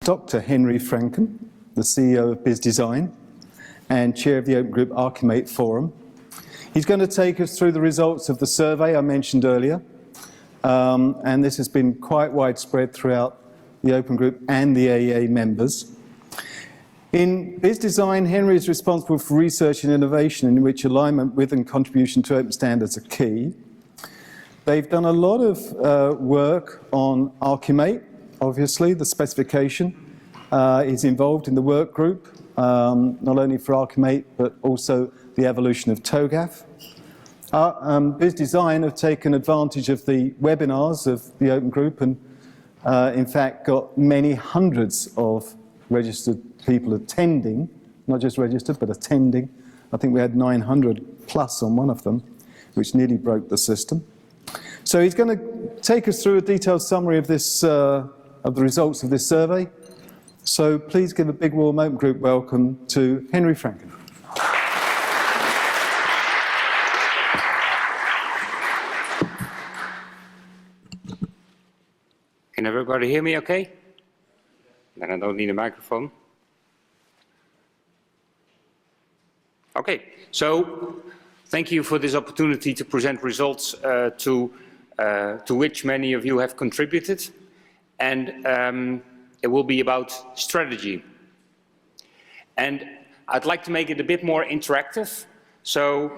Dr. Henry Franken, the CEO of Biz Design and chair of the Open Group Archimate Forum. He's going to take us through the results of the survey I mentioned earlier, and this has been quite widespread throughout the Open Group and the AEA members. In Biz Design, Henry is responsible for research and innovation in which alignment with and contribution to open standards are key. They've done a lot of work on Archimate, obviously, the specification. Is involved in the work group, not only for Archimate, but also the evolution of TOGAF. Biz Design have taken advantage of the webinars of the Open Group and in fact got many hundreds of registered people attending, not just registered, but attending. I think we had 900 plus on one of them, which nearly broke the system. So he's going to take us through a detailed summary of this, of the results of this survey. So please give a big warm Open Group welcome to Henry Franken. Can everybody hear me okay? Then I don't need a microphone. Okay, so thank you for this opportunity to present results to which many of you have contributed. And it will be about strategy. And I'd like to make it a bit more interactive. So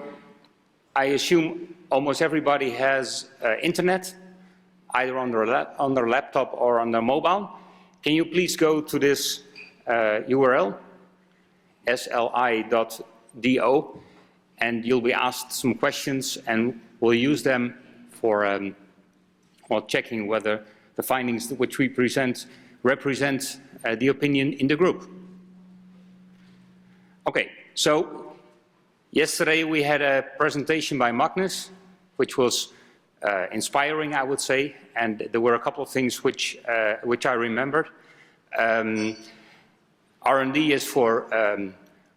I assume almost everybody has internet, either on their laptop or on their mobile. Can you please go to this URL, sli.do, and you'll be asked some questions, and we'll use them for checking whether the findings which we present represent the opinion in the group. Okay, so yesterday we had a presentation by Magnus, which was inspiring, I would say, and there were a couple of things which I remembered. R&D is for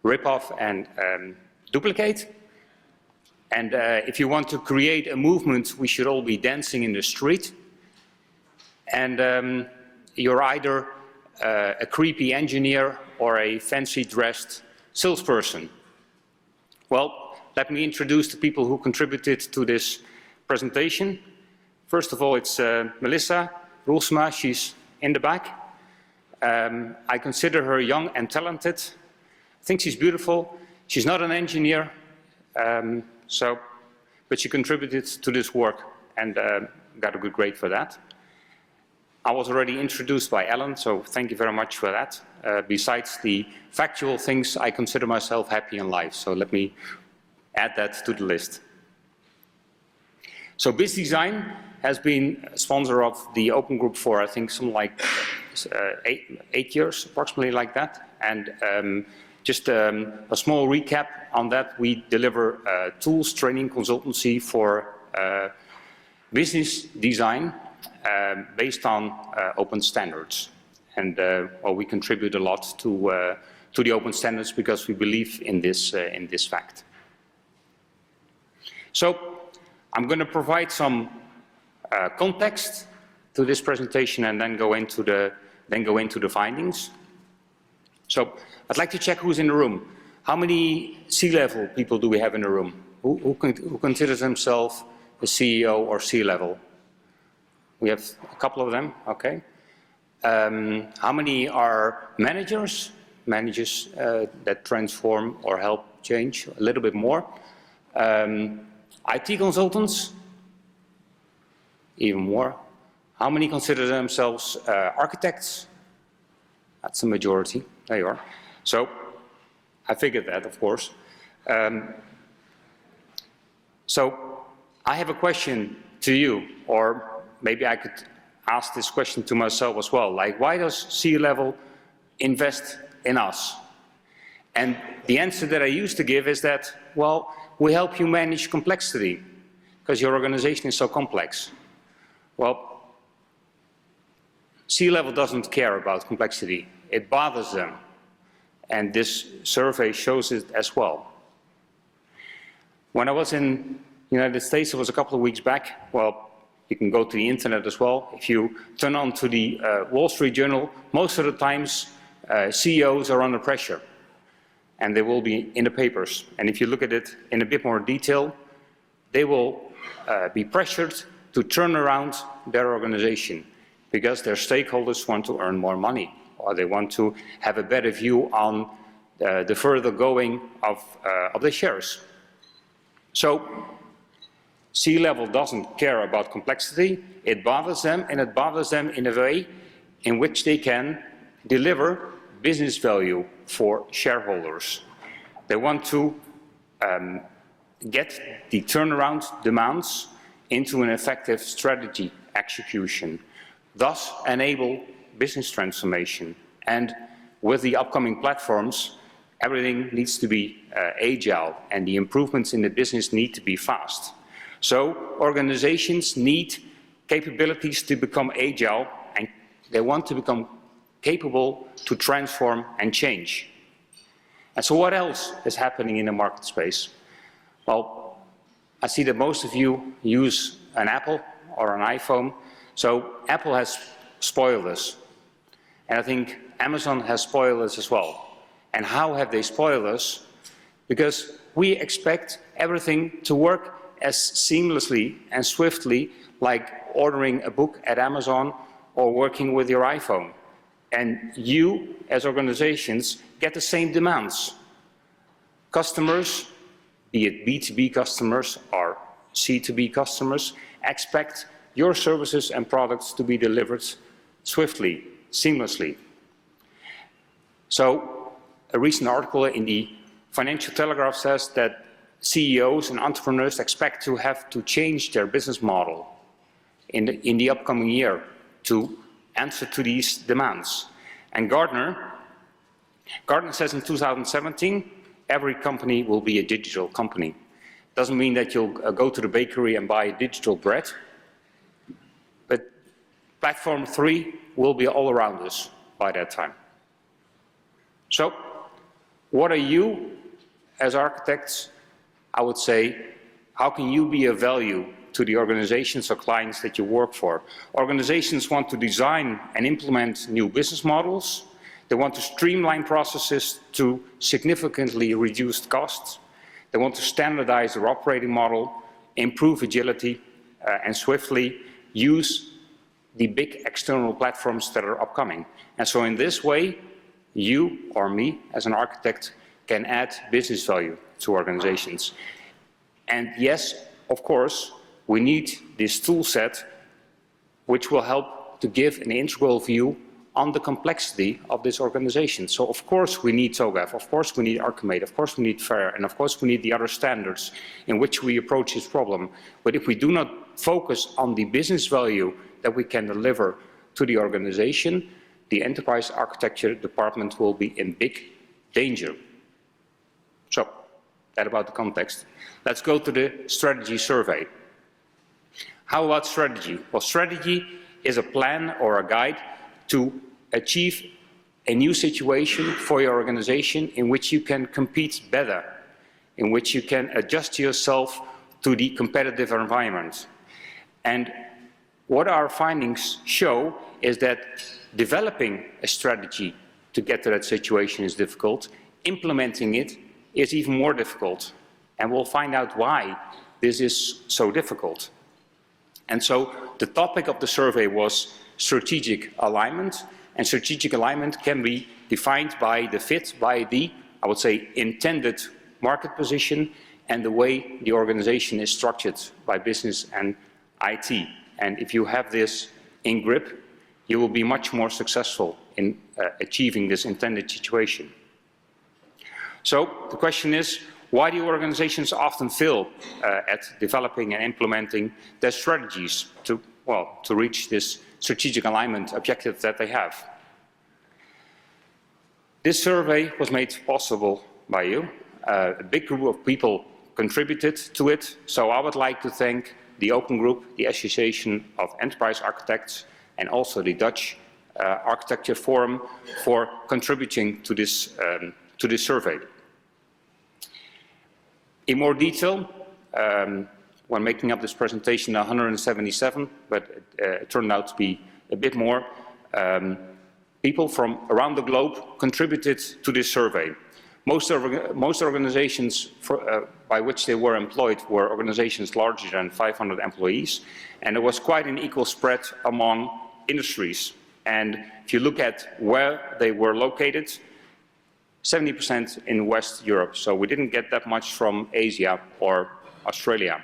rip-off and duplicate. And if you want to create a movement, we should all be dancing in the street. And you're either a creepy engineer or a fancy-dressed salesperson. Well, let me introduce the people who contributed to this presentation. First of all, it's Melissa Roelsma. She's in the back. I consider her young and talented. I think she's beautiful. She's not an engineer, but she contributed to this work and got a good grade for that. I was already introduced by Ellen, so thank you very much for that. Besides the factual things, I consider myself happy in life, so let me add that to the list. So Biz Design has been a sponsor of the Open Group for, I think, something like 8 years, approximately like that. And just a small recap on that, we deliver tools, training, consultancy for business design based on open standards. And well, we contribute a lot to the open standards because we believe in this fact. So I'm going to provide some context to this presentation and then go into the findings. So I'd like to check who's in the room. How many C-level people do we have in the room? Who considers themselves a CEO or C-level? We have a couple of them, okay. How many are managers? Managers that transform or help change a little bit more. IT consultants, even more. How many consider themselves architects? That's a majority, there you are. So, I figured that, of course. So, I have a question to you, or maybe I could ask this question to myself as well, like why does C-level invest in us? And the answer that I used to give is that, well, we help you manage complexity because your organization is so complex. Well, C-level doesn't care about complexity. It bothers them. And this survey shows it as well. When I was in the United States, it was a couple of weeks back, well, you can go to the internet as well. If you turn on to the Wall Street Journal, most of the times CEOs are under pressure, and they will be in the papers. And if you look at it in a bit more detail, they will be pressured to turn around their organization because their stakeholders want to earn more money, or they want to have a better view on the further going of the shares. So C-level doesn't care about complexity. It bothers them, and it bothers them in a way in which they can deliver business value for shareholders. They want to get the turnaround demands into an effective strategy execution, thus enable business transformation. And with the upcoming platforms, everything needs to be agile, and the improvements in the business need to be fast. So organizations need capabilities to become agile, and they want to become capable to transform and change. And so what else is happening in the market space? Well, I see that most of you use an Apple or an iPhone. So Apple has spoiled us. And I think Amazon has spoiled us as well. And how have they spoiled us? Because we expect everything to work as seamlessly and swiftly like ordering a book at Amazon or working with your iPhone. And you, as organizations, get the same demands. Customers, be it B2B customers or C2B customers, expect your services and products to be delivered swiftly, seamlessly. So a recent article in the Financial Telegraph says that CEOs and entrepreneurs expect to have to change their business model in the upcoming year to answer to these demands. And Gartner says in 2017, every company will be a digital company. Doesn't mean that you'll go to the bakery and buy digital bread, but platform 3 will be all around us by that time. So, what are you, as architects, I would say, how can you be of value to the organizations or clients that you work for? Organizations want to design and implement new business models. They want to streamline processes to significantly reduce costs. They want to standardize their operating model, improve agility, and swiftly use the big external platforms that are upcoming. And so in this way, you or me as an architect can add business value to organizations. And yes, of course, we need this tool set which will help to give an integral view on the complexity of this organization. So of course we need TOGAF, of course we need Archimate, of course we need FAIR, and of course we need the other standards in which we approach this problem. But if we do not focus on the business value that we can deliver to the organization, the enterprise architecture department will be in big danger. So, that about the context. Let's go to the strategy survey. How about strategy? Well, strategy is a plan or a guide to achieve a new situation for your organization in which you can compete better, in which you can adjust yourself to the competitive environment. And what our findings show is that developing a strategy to get to that situation is difficult. Implementing it is even more difficult. And we'll find out why this is so difficult. And so the topic of the survey was strategic alignment. And strategic alignment can be defined by the fit, by the, I would say, intended market position and the way the organization is structured by business and IT. And if you have this in grip, you will be much more successful in achieving this intended situation. So the question is, why do organizations often fail at developing and implementing their strategies to reach this strategic alignment objective that they have? This survey was made possible by you. A big group of people contributed to it, so I would like to thank the Open Group, the Association of Enterprise Architects, and also the Dutch Architecture Forum for contributing to this survey. In more detail, when making up this presentation, 177, but it turned out to be a bit more. People from around the globe contributed to this survey. Most organizations by which they were employed were organizations larger than 500 employees, and there was quite an equal spread among industries. And if you look at where they were located, 70% in West Europe. So we didn't get that much from Asia or Australia.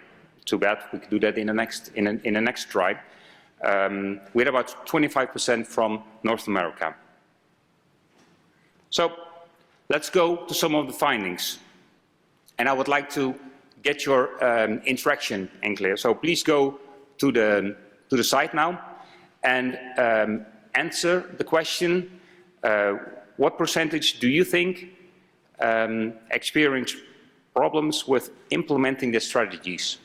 Too bad. We could do that in the next try. We had about 25% from North America. So let's go to some of the findings. And I would like to get your interaction in clear. So please go to the site now and answer the question, what percentage do you think experience problems with implementing the strategies?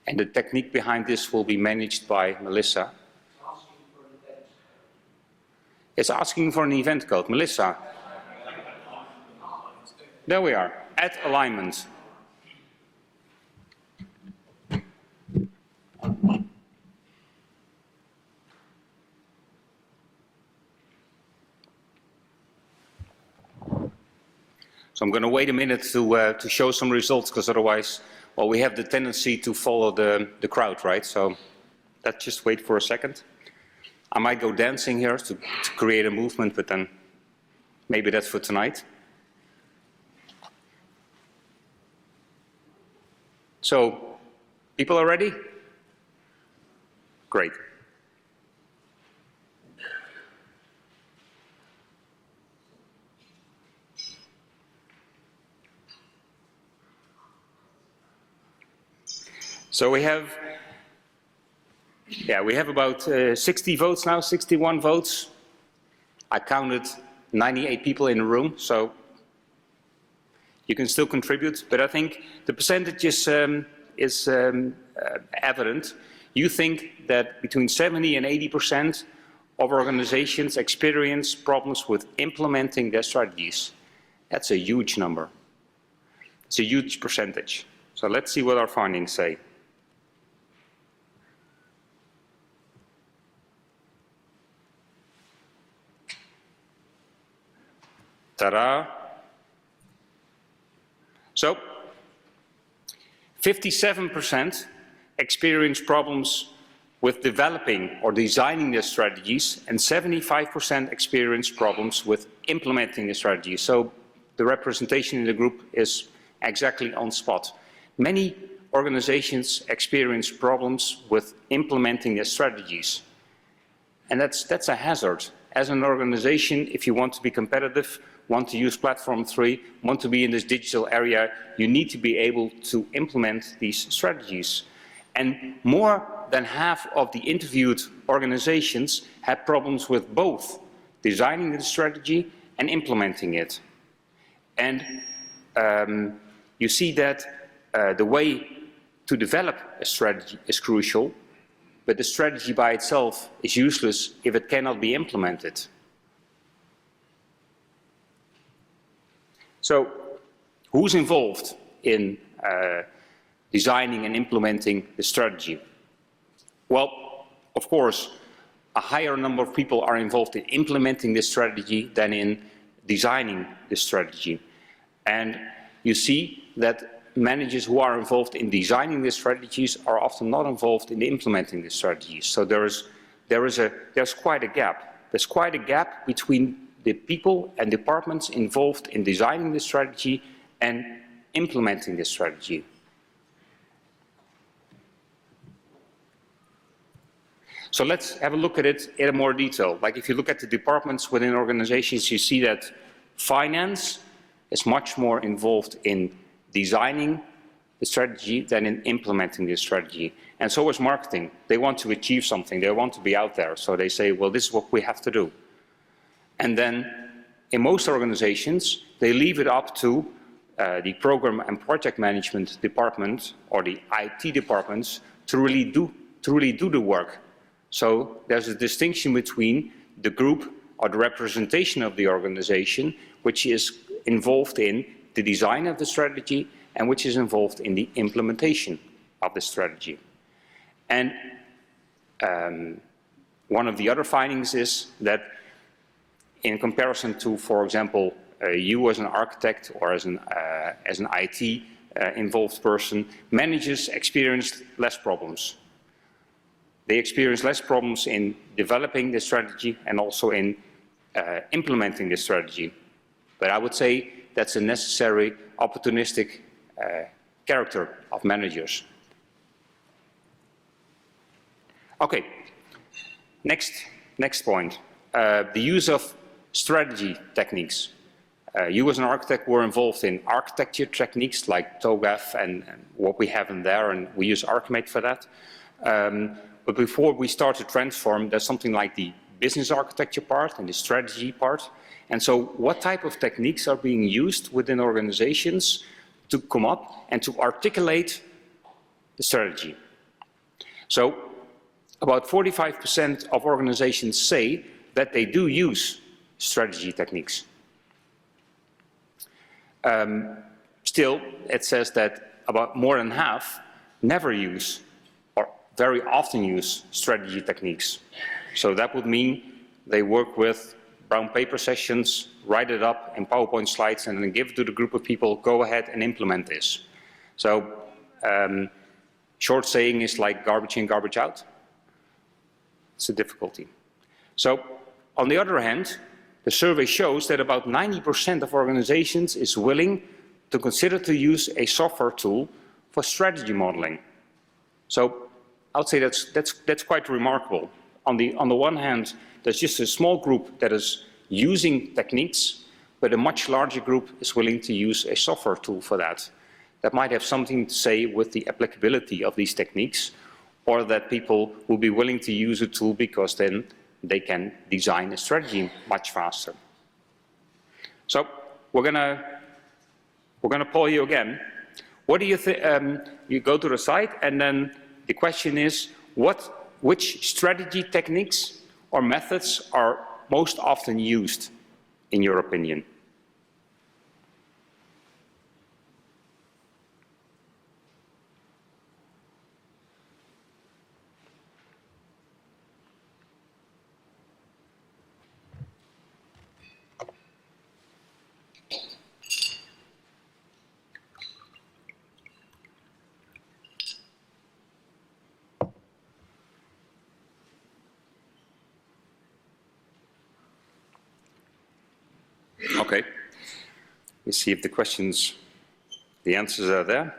And the technique behind this will be managed by Melissa. It's asking for an event code. Melissa. There we are, at alignment. So I'm going to wait a minute to show some results, because otherwise, well, we have the tendency to follow the crowd, right? So let's just wait for a second. I might go dancing here to create a movement, but then maybe that's for tonight. So, people are ready? Great. So we have about 60 votes now, 61 votes. I counted 98 people in the room, so you can still contribute. But I think the percentage is evident. You think that between 70 and 80% of organizations experience problems with implementing their strategies. That's a huge number. It's a huge percentage. So let's see what our findings say. Ta-da! So, 57% experience problems with developing or designing their strategies, and 75% experience problems with implementing the strategies. So, the representation in the group is exactly on spot. Many organizations experience problems with implementing their strategies. And that's a hazard. As an organization, if you want to be competitive, want to use Platform 3, want to be in this digital area, you need to be able to implement these strategies. And more than half of the interviewed organizations had problems with both designing the strategy and implementing it. And you see that the way to develop a strategy is crucial, but the strategy by itself is useless if it cannot be implemented. So, who's involved in designing and implementing the strategy? Well, of course, a higher number of people are involved in implementing this strategy than in designing the strategy. And you see that managers who are involved in designing the strategies are often not involved in implementing the strategies. So there's quite a gap. There's quite a gap between the people and departments involved in designing the strategy and implementing the strategy. So let's have a look at it in more detail. Like if you look at the departments within organizations, you see that finance is much more involved in designing the strategy than in implementing the strategy. And so is marketing. They want to achieve something. They want to be out there. So they say, well, this is what we have to do. And then in most organizations, they leave it up to the program and project management department or the IT departments to really do the work. So there's a distinction between the group or the representation of the organization, which is involved in the design of the strategy, and which is involved in the implementation of the strategy. And one of the other findings is that in comparison to, for example, you as an architect or as an IT involved person, managers experienced less problems. They experience less problems in developing the strategy and also in implementing the strategy. But I would say that's a necessary opportunistic character of managers. Okay, next point, the use of strategy techniques. You as an architect were involved in architecture techniques like TOGAF and what we have in there, and we use Archimate for that. But before we start to transform, there's something like the business architecture part and the strategy part. And so what type of techniques are being used within organizations to come up and to articulate the strategy? So about 45% of organizations say that they do use strategy techniques. Still, it says that about more than half never use or very often use strategy techniques. So that would mean they work with brown paper sessions, write it up in PowerPoint slides, and then give it to the group of people, go ahead and implement this. So short saying is like garbage in, garbage out. It's a difficulty. So on the other hand, the survey shows that about 90% of organizations is willing to consider to use a software tool for strategy modeling. So I would say that's quite remarkable. On the one hand, there's just a small group that is using techniques, but a much larger group is willing to use a software tool for that. That might have something to say with the applicability of these techniques, or that people will be willing to use a tool because then they can design a strategy much faster. So we're gonna poll you again. What do you think? You go to the site, and then the question is, which strategy techniques or methods are most often used, in your opinion? Okay, let's see if the answers are there.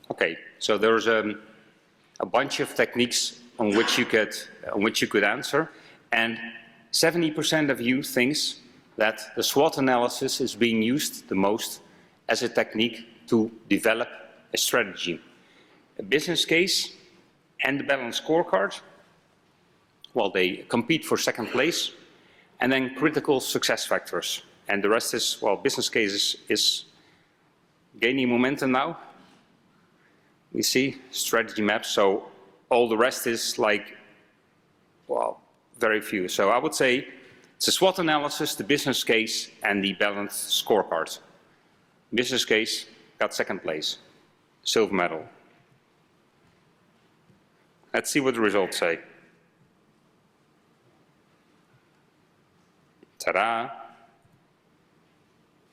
Okay, so there's a bunch of techniques on which you could answer, and 70% of you thinks that the SWOT analysis is being used the most as a technique to develop a strategy. A business case and the balanced scorecard, well, they compete for second place, and then critical success factors. And the rest is, well, business case is gaining momentum now. We see strategy maps, so all the rest is like, well, very few. So I would say it's a SWOT analysis, the business case, and the balanced scorecard. Business case got second place. Silver medal. Let's see what the results say. Ta-da!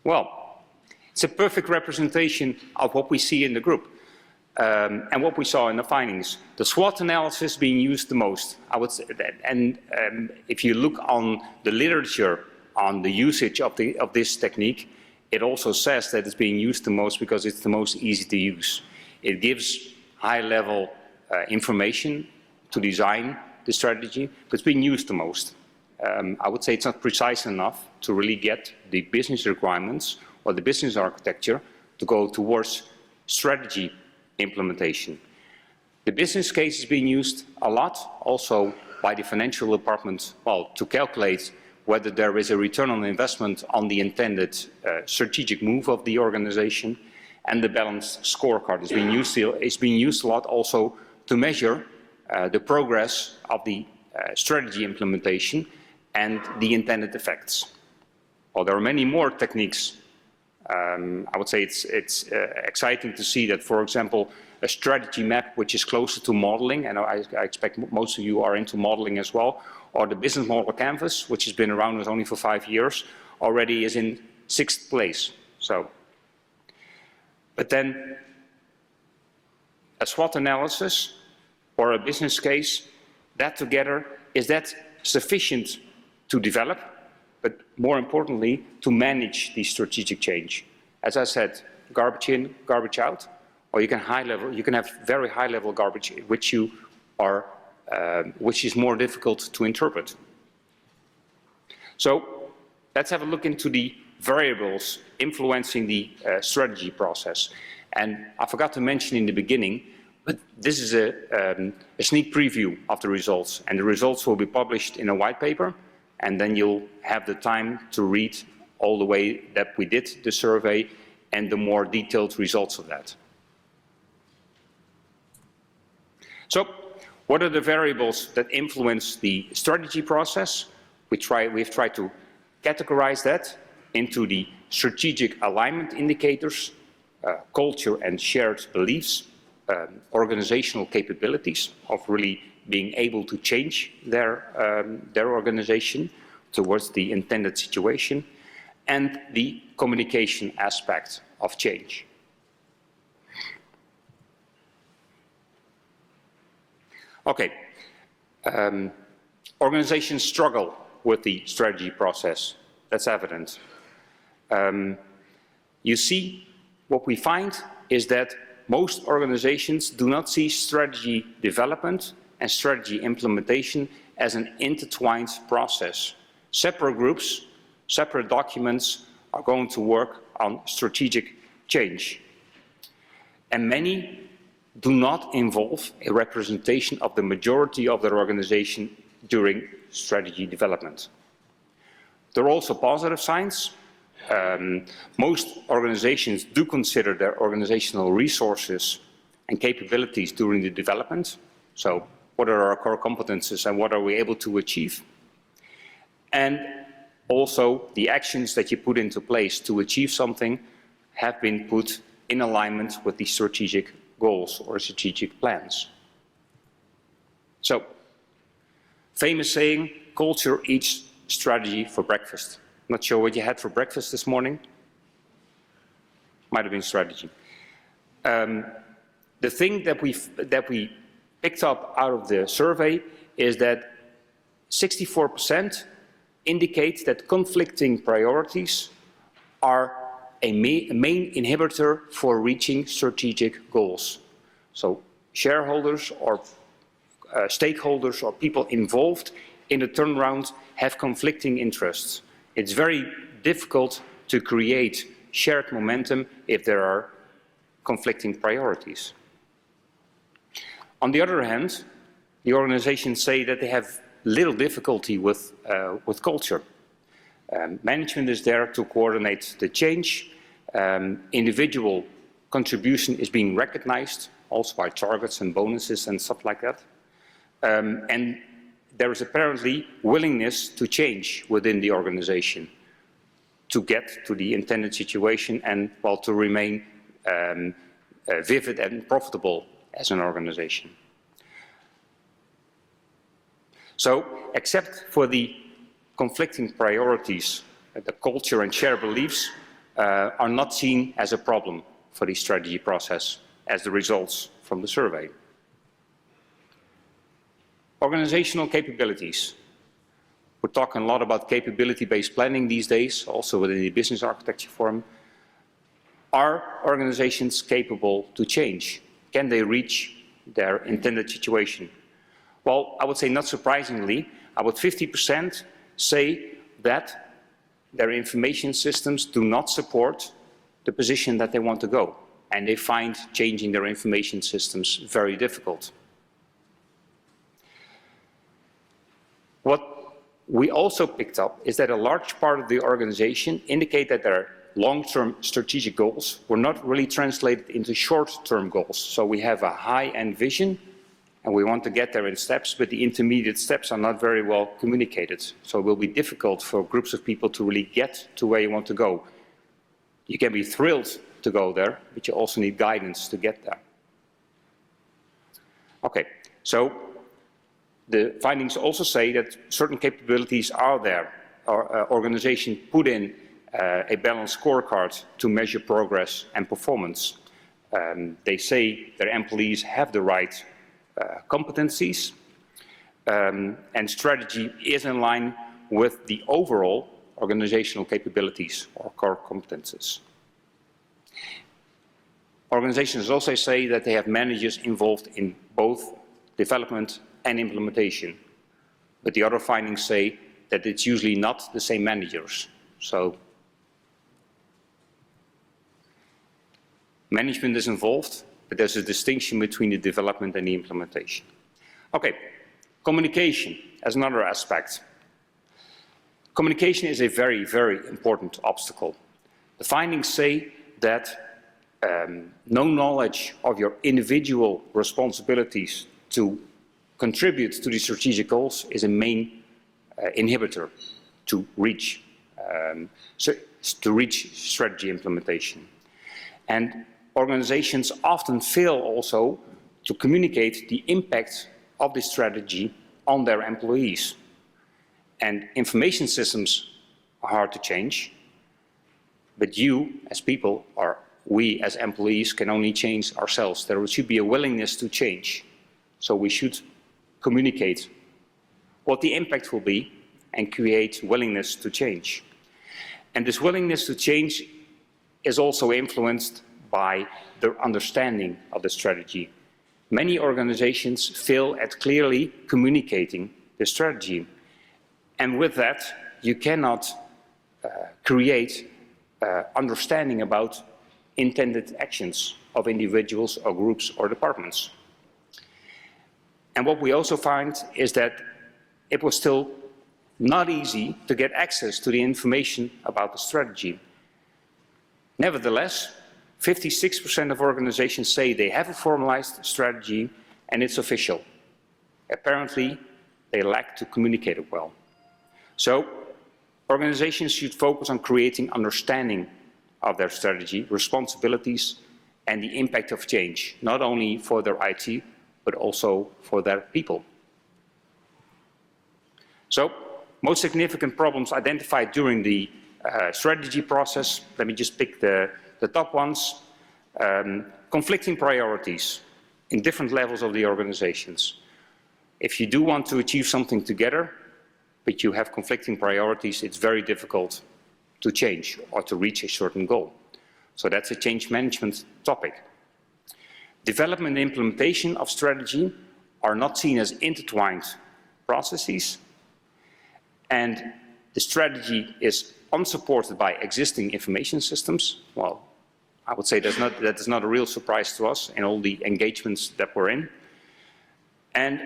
Well, it's a perfect representation of what we see in the group and what we saw in the findings. The SWOT analysis being used the most, I would say that. And if you look on the literature on the usage of this technique, it also says that it's being used the most because it's the most easy to use. It gives high-level information to design the strategy, but it's being used the most. I would say it's not precise enough to really get the business requirements or the business architecture to go towards strategy implementation. The business case is being used a lot, also by the financial department, well, to calculate whether there is a return on investment on the intended strategic move of the organization, and the balanced scorecard is being used a lot also to measure the progress of the strategy implementation and the intended effects. Well, there are many more techniques. I would say it's exciting to see that, for example, a strategy map which is closer to modeling, and I expect most of you are into modeling as well, or the business model canvas, which has been around only for 5 years, already is in 6th place. So, but then a SWOT analysis or a business case, that together, is that sufficient to develop, but more importantly, to manage the strategic change? As I said, garbage in, garbage out, or you can have very high level garbage, which is more difficult to interpret. So let's have a look into the variables influencing the strategy process. And I forgot to mention in the beginning, but this is a sneak preview of the results, and the results will be published in a white paper, and then you'll have the time to read all the way that we did the survey and the more detailed results of that. So, what are the variables that influence the strategy process? We've tried to categorize that into the strategic alignment indicators, culture and shared beliefs, organizational capabilities of really being able to change their organization towards the intended situation, and the communication aspect of change. Okay, organizations struggle with the strategy process. That's evident. You see, what we find is that most organizations do not see strategy development and strategy implementation as an intertwined process. Separate groups, separate documents are going to work on strategic change. And many do not involve a representation of the majority of their organization during strategy development. There are also positive signs. Most organizations do consider their organizational resources and capabilities during the development. So, what are our core competences and what are we able to achieve? And also, the actions that you put into place to achieve something have been put in alignment with the strategic goals or strategic plans. So, famous saying, culture eats strategy for breakfast. Not sure what you had for breakfast this morning. Might have been strategy. The thing that we picked up out of the survey is that 64% indicate that conflicting priorities are a main inhibitor for reaching strategic goals. So shareholders or stakeholders or people involved in the turnaround have conflicting interests. It's very difficult to create shared momentum if there are conflicting priorities. On the other hand, the organizations say that they have little difficulty with culture. Management is there to coordinate the change. Individual contribution is being recognized, also by targets and bonuses and stuff like that. And there is apparently willingness to change within the organization to get to the intended situation and, well, to remain vivid and profitable as an organization. So, except for the conflicting priorities, the culture and shared beliefs are not seen as a problem for the strategy process as the results from the survey. Organizational capabilities. We're talking a lot about capability-based planning these days, also within the business architecture forum. Are organizations capable to change? Can they reach their intended situation? Well, I would say not surprisingly, about 50% say that their information systems do not support the position that they want to go, and they find changing their information systems very difficult. What we also picked up is that a large part of the organization indicate that their long-term strategic goals were not really translated into short-term goals. So we have a high-end vision And we want to get there in steps, but the intermediate steps are not very well communicated. So it will be difficult for groups of people to really get to where you want to go. You can be thrilled to go there, but you also need guidance to get there. Okay, so the findings also say that certain capabilities are there. Our organization put in a balanced scorecard to measure progress and performance. They say their employees have the right competencies, and strategy is in line with the overall organizational capabilities or core competences. Organizations also say that they have managers involved in both development and implementation. But the other findings say that it's usually not the same managers. So management is involved, but there's a distinction between the development and the implementation. Okay, communication as another aspect. Communication is a very, very important obstacle. The findings say that no knowledge of your individual responsibilities to contribute to the strategic goals is a main inhibitor to reach strategy implementation. And organizations often fail also to communicate the impact of this strategy on their employees. And information systems are hard to change, but you as people, or we as employees, can only change ourselves. There should be a willingness to change. So we should communicate what the impact will be and create willingness to change. And this willingness to change is also influenced by their understanding of the strategy. Many organizations fail at clearly communicating the strategy. And with that, you cannot create understanding about intended actions of individuals or groups or departments. And what we also find is that it was still not easy to get access to the information about the strategy. Nevertheless, 56% of organizations say they have a formalized strategy and it's official. Apparently, they lack to communicate it well. So, organizations should focus on creating understanding of their strategy, responsibilities, and the impact of change, not only for their IT, but also for their people. So, most significant problems identified during the strategy process, let me just pick the top ones. Conflicting priorities in different levels of the organizations. If you do want to achieve something together, but you have conflicting priorities, it's very difficult to change or to reach a certain goal. So that's a change management topic. Development and implementation of strategy are not seen as intertwined processes, and the strategy is unsupported by existing information systems. Well, I would say that is not a real surprise to us in all the engagements that we're in. And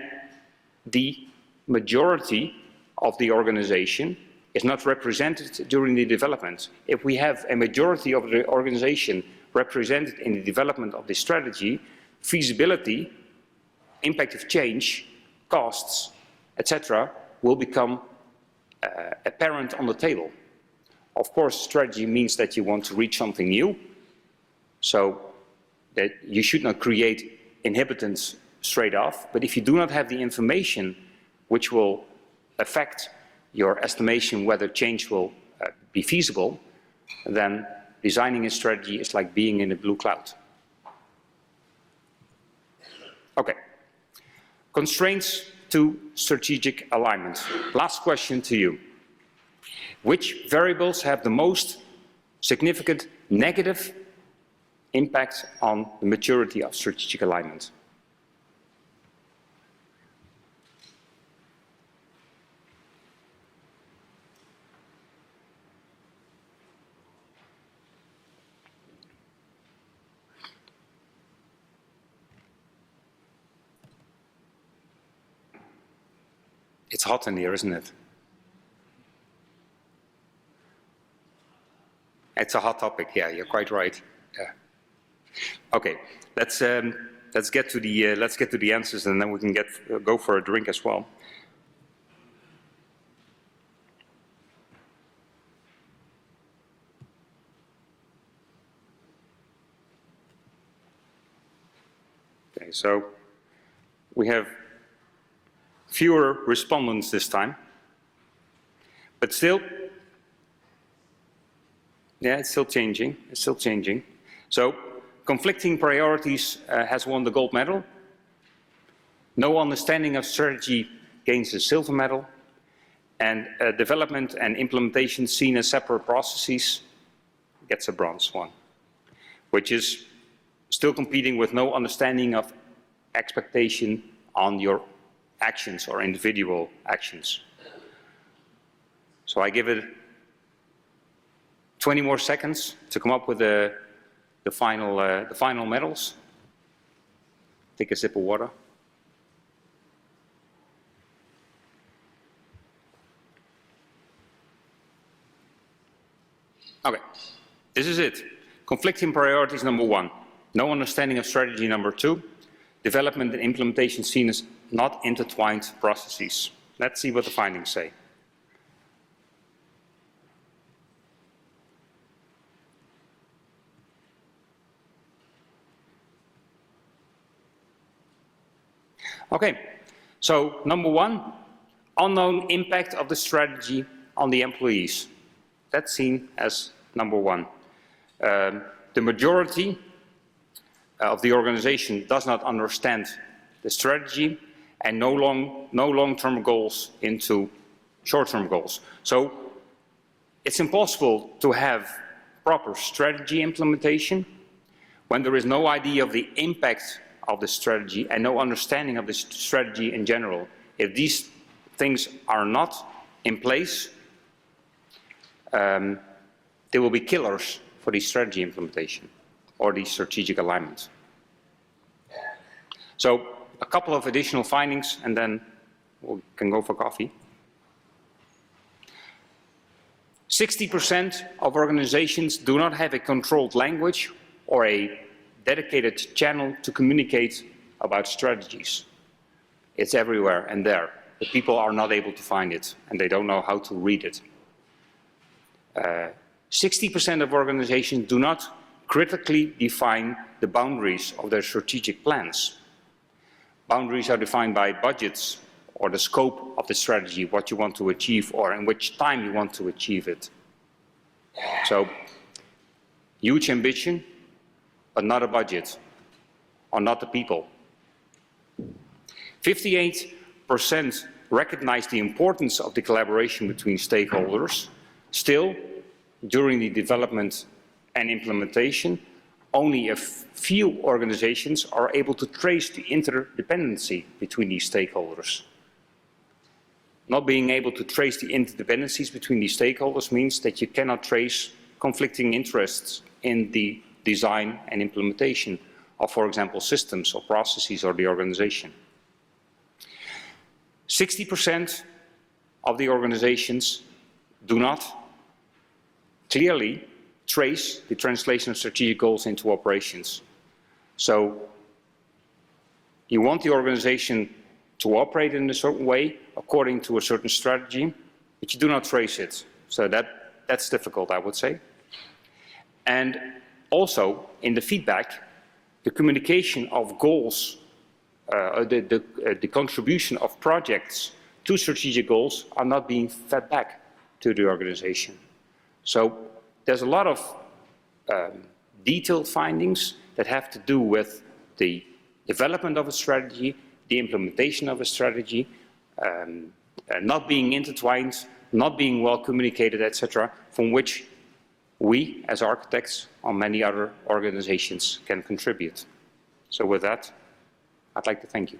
the majority of the organization is not represented during the development. If we have a majority of the organization represented in the development of the strategy, feasibility, impact of change, costs, etc., will become apparent on the table. Of course, strategy means that you want to reach something new, so that you should not create inhibitants straight off, but if you do not have the information which will affect your estimation whether change will be feasible, then designing a strategy is like being in a blue cloud. Okay. Constraints to strategic alignment. Last question to you. Which variables have the most significant negative impact on the maturity of strategic alignment? It's hot in here, isn't it? It's a hot topic, yeah, you're quite right. Yeah. Okay, let's let's get to the answers, and then we can go for a drink as well. Okay, so we have fewer respondents this time, but still, yeah, it's still changing. It's still changing. So, conflicting priorities has won the gold medal. No understanding of strategy gains the silver medal, and development and implementation seen as separate processes gets a bronze one, which is still competing with no understanding of expectation on your actions or individual actions. So I give it 20 more seconds to come up with the final medals. Take a sip of water. Okay, this is it. Conflicting priorities number 1. No understanding of strategy number 2. Development and implementation seen as not intertwined processes. Let's see what the findings say. Okay, so number 1, unknown impact of the strategy on the employees. That's seen as number 1. The majority of the organization does not understand the strategy and no long-term goals into short-term goals. So it's impossible to have proper strategy implementation when there is no idea of the impact of the strategy and no understanding of the strategy in general. If these things are not in place, they will be killers for the strategy implementation or the strategic alignment. So a couple of additional findings, and then we can go for coffee. 60% of organizations do not have a controlled language or a dedicated channel to communicate about strategies. It's everywhere and there, but people are not able to find it, and they don't know how to read it. 60% of organizations do not critically define the boundaries of their strategic plans. Boundaries are defined by budgets or the scope of the strategy, what you want to achieve or in which time you want to achieve it. So, huge ambition, but not a budget, or not the people. 58% recognize the importance of the collaboration between stakeholders. Still, during the development and implementation, only a few organizations are able to trace the interdependency between these stakeholders. Not being able to trace the interdependencies between these stakeholders means that you cannot trace conflicting interests in the design and implementation of, for example, systems or processes or the organization. 60% of the organizations do not clearly trace the translation of strategic goals into operations. So you want the organization to operate in a certain way according to a certain strategy, but you do not trace it. So that's difficult, I would say. And also, in the feedback, the communication of goals, the contribution of projects to strategic goals are not being fed back to the organization. So there's a lot of detailed findings that have to do with the development of a strategy, the implementation of a strategy, not being intertwined, not being well communicated, etc., from which we, as architects, or many other organizations, can contribute. So with that, I'd like to thank you.